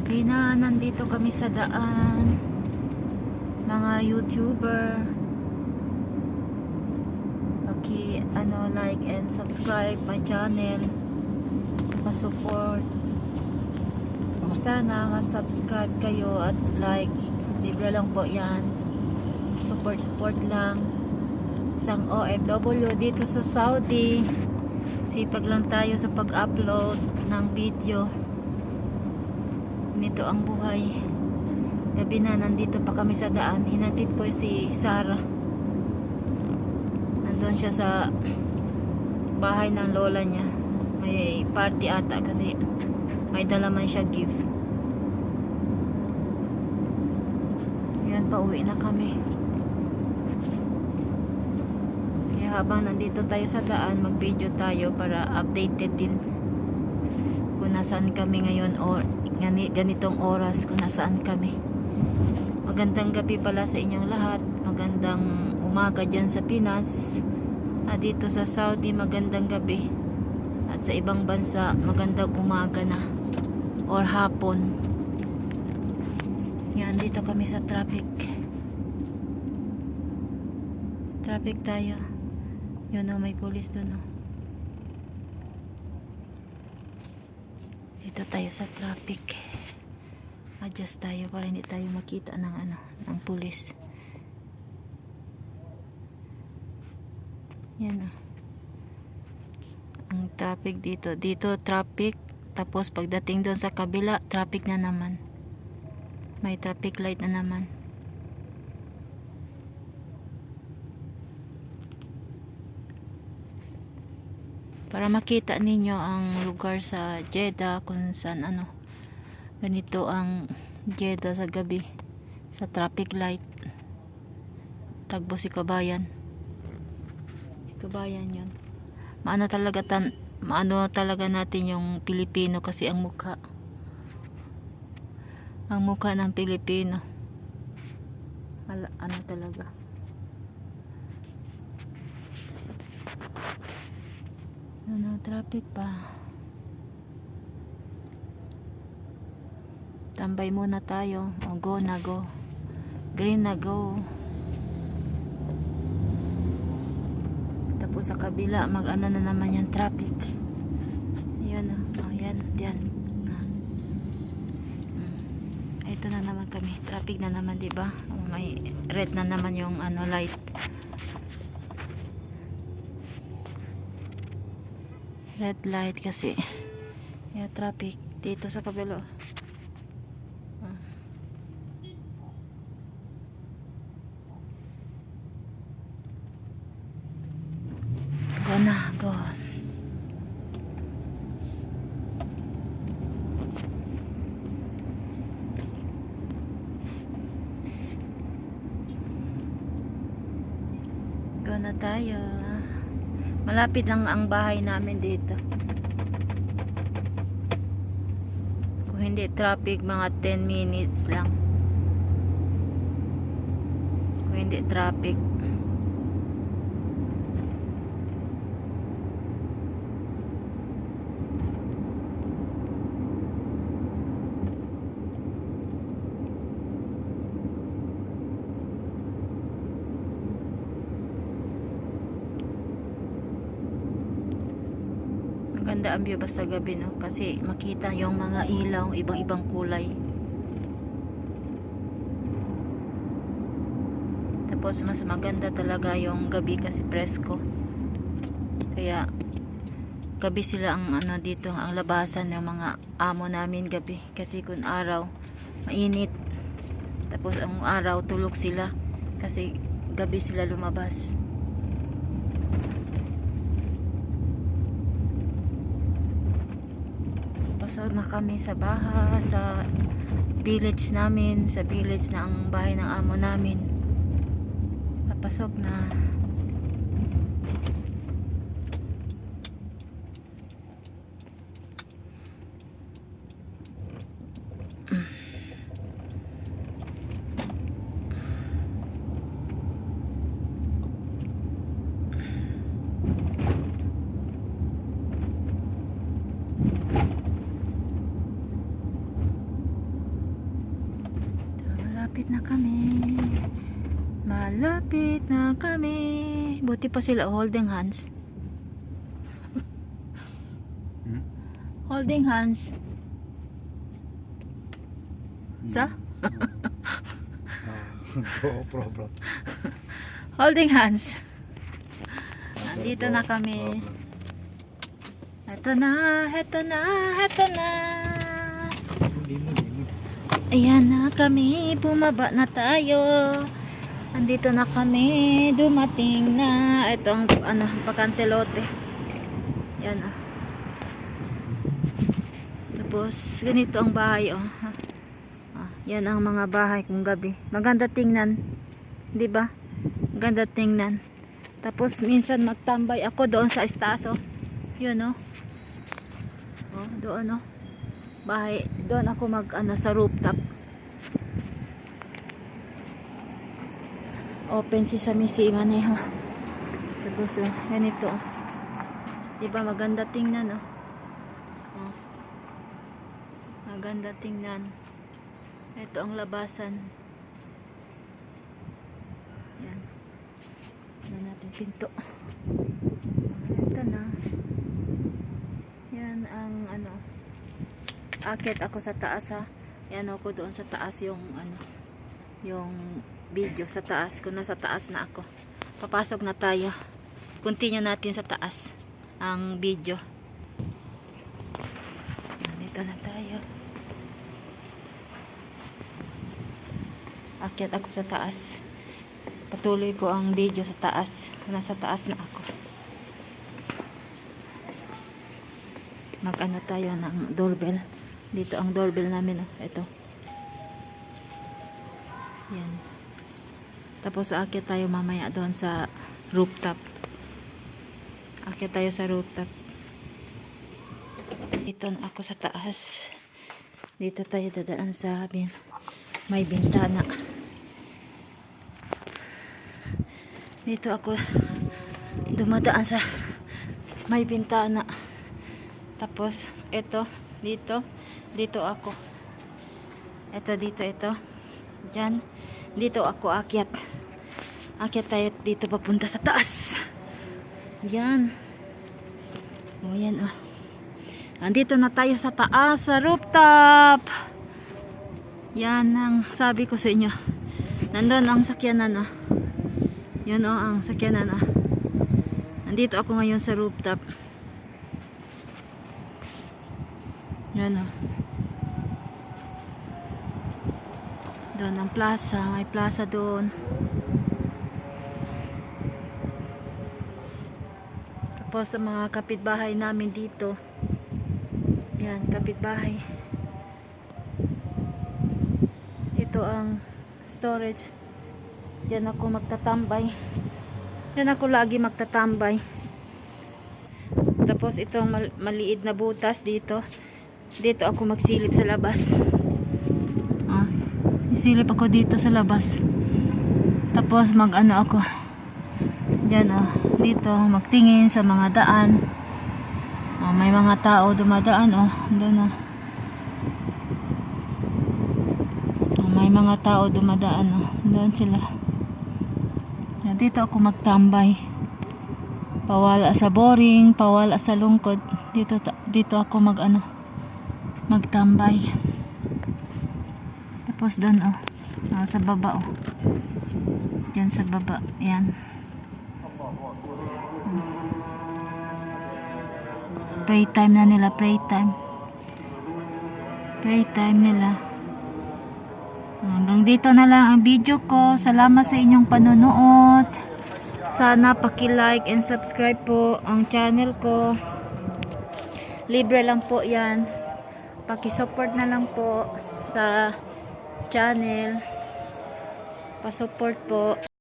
Gabi na, nandito kami sa daan. Mga YouTuber, like and subscribe my channel, pa-support. Sana ma-subscribe kayo at like, libre lang po yan. Support lang. Isang OFW dito sa Saudi, sipag lang tayo sa pag-upload ng video. Nito ang buhay. Gabi na, nandito pa kami sa daan. Hinatid ko si Sarah. Nandun siya sa bahay ng lola niya. May party ata kasi may dala man siya gift. Yan, pauwi na kami. Kaya habang nandito tayo sa daan, mag video tayo para updated din kung nasaan kami ngayon o ganitong oras kung nasaan kami. Magandang gabi pala sa inyong lahat. Magandang umaga dyan sa Pinas. At dito sa Saudi, magandang gabi. At sa ibang bansa, magandang umaga na or hapon. Yan, dito kami sa traffic. Traffic tayo. Yun o, may pulis dun o. Dito tayo sa traffic. Adjust tayo para hindi tayo makita ng pulis. Yan o. Ang traffic dito. Dito traffic. Tapos pagdating doon sa kabila, traffic na naman. May traffic light na naman. Para makita ninyo ang lugar sa Jeddah kung saan ganito ang Jeddah sa gabi sa traffic light. Tagbo si Kabayan. Si Kabayan yun. Maano talaga natin yung Pilipino kasi ang mukha ng Pilipino talaga. Traffic pa. Tambay muna tayo. Go na go. Green na go. Tapos sa kabila na naman yung traffic. Ayan o. Ayan. Diyan. Ito na naman kami. Traffic na naman, diba? May red na naman yung light. Red light kasi. Yeah, traffic dito sa kabila. Go na, go. Go na tayo. Malapit lang ang bahay namin dito. Kung hindi traffic, mga 10 minutes lang. Kung hindi traffic. Maganda ang view basta gabi, no? Kasi makita yung mga ilaw, ibang-ibang kulay. Tapos mas maganda talaga yung gabi kasi presko. Kaya gabi sila ang dito, ang labasan ng mga amo namin gabi. Kasi kung araw, mainit. Tapos ang araw, tulog sila. Kasi gabi sila lumabas. Pasok na kami sa sa village namin, sa village na ang bahay ng amo namin. Papasok na. Malapit na kami. Malapit na kami. Buti pa sila holding hands. Holding hands. Sa? No problem. Holding hands. Dito na kami. Heto na, heto na, heto na. Ayan na kami, bumaba na tayo. Andito na kami, dumating na. Ito ang pakantelote. Yan ah. Tapos ganito ang bahay oh. Yan ang mga bahay kung gabi. Maganda tingnan, 'di ba? Maganda tingnan. Tapos minsan magtambay ako doon sa estaas oh. 'Yun oh. Oh, doon oh. Bahay, doon ako sa rooftop. Open si Sami maneho. Tapos oh, ganito oh. 'Di ba maganda tingnan oh. Oh. Maganda tingnan. Ito ang labasan. Yan. Ano natin pinto. Ito na. Yan ang akit ako sa taas ha. Yan ako doon sa taas yung yung video sa taas. Kung nasa taas na ako. Papasok na tayo. Continue natin sa taas ang video. Dito na tayo. Akyat ako sa taas. Patuloy ko ang video sa taas. Nasa taas na ako. Mag-ano tayo ng doorbell. Dito ang doorbell namin. Oh. Ito. Yan. Tapos akyat tayo mamaya doon sa rooftop. Akyat tayo sa rooftop. Dito na ako sa taas. Dito tayo dadaan sa may bintana. Dito ako dumadaan sa may bintana. Tapos ito dito ako. Ito. Diyan. Dito ako akyat. Akyat tayo dito papunta sa taas. Yan. O yan oh. Andito na tayo sa taas sa rooftop. Yan ang sabi ko sa inyo. Nandun ang sakyanan ah. Yun oh ang sakyanan ah. Nandito ako ngayon sa rooftop. Yan oh. Doon ang plaza. May plaza doon. Tapos sa mga kapitbahay namin dito. Yan, kapitbahay. Ito ang storage. Diyan ako magtatambay. Diyan ako lagi magtatambay. Tapos itong maliit na butas dito. Dito ako magsilip sa labas. Isilip ako dito sa labas. Tapos ako. Diyan dito magtingin sa mga daan. May mga tao dumadaan doon may mga tao dumadaan doon sila. Dito ako magtambay. Pawala sa boring, pawala sa lungkot. Dito ako magtambay. Tapos doon sa baba Diyan sa baba. Yan. Pray time na nila, pray time. Pray time nila. Hanggang dito na lang ang video ko. Salamat sa inyong panonood. Sana paki-like and subscribe po ang channel ko. Libre lang po 'yan. Paki-support na lang po sa channel. Pa-support po.